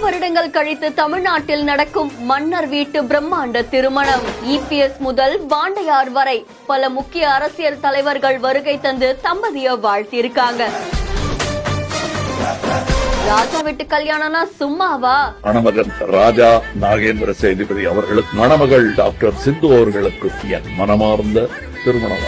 வருடங்கள் கழித்து தமிழ்நாட்டில் நடக்கும் மன்னர் வீட்டு பிரம்மாண்ட திருமணம். இபிஎஸ் முதல் வாண்டையார் வரை பல முக்கிய அரசியல் தலைவர்கள் வருகை தந்து தம்பதியை வாழ்த்தியிருக்காங்க. ராஜா வீட்டு கல்யாணம்னா சும்மாவா? மணமகன் ராஜா நாகேந்திர சேதுபதி அவர்களுக்கு, மணமகள் டாக்டர் சிந்து அவர்களுக்கு என் மனமார்ந்த திருமணம்.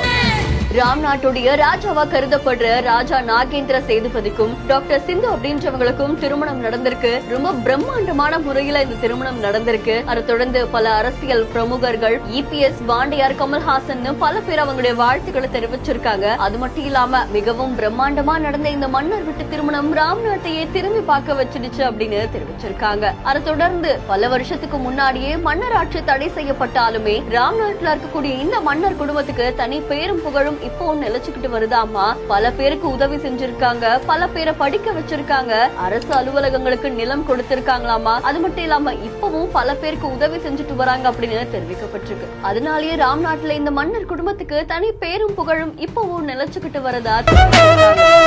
ராம்நாட்டுடைய ராஜாவா கருதப்படுற ராஜா நாகேந்திர சேதுபதிக்கும் டாக்டர் சிந்து அப்படின்றவங்களுக்கும் திருமணம் நடந்திருக்கு. ரொம்ப பிரம்மாண்டமான முறையில இந்த திருமணம் நடந்திருக்கு. அதை தொடர்ந்து பல அரசியல் பிரமுகர்கள், இபிஎஸ், வாண்டையார், கமல்ஹாசன் பல பேர் அவங்களுடைய வாழ்த்துக்களை தெரிவிச்சிருக்காங்க. அது மட்டும் இல்லாம மிகவும் பிரம்மாண்டமா நடந்த இந்த மன்னர் வீட்டு திருமணம் ராம்நாட்டையே திரும்பி பார்க்க வச்சிடுச்சு அப்படின்னு தெரிவிச்சிருக்காங்க. அதை தொடர்ந்து பல வருஷத்துக்கு முன்னாடியே மன்னர் ஆட்சி தடை செய்யப்பட்டாலுமே ராம்நாட்டுல இருக்கக்கூடிய இந்த மன்னர் குடும்பத்துக்கு தனி பேரும் புகழும் இப்போ நிலைச்சுக்கிட்டு வருதாமா. பல பேருக்கு உதவி செஞ்சிருக்காங்க, பல பேரை படிக்க வச்சிருக்காங்க, அரசு அலுவலகங்களுக்கு நிலம் கொடுத்திருக்காங்களாமா. அது மட்டும் இல்லாம இப்பவும் பல பேருக்கு உதவி செஞ்சுட்டு வராங்க அப்படின்னு தெரிவிக்கப்பட்டிருக்கு. அதனாலேயே ராம்நாட்டுல இந்த மன்னர் குடும்பத்துக்கு தனி பேரும் புகழும் இப்பவும் நிலைச்சுக்கிட்டு வரதா தெரிவிச்சிருக்காங்க.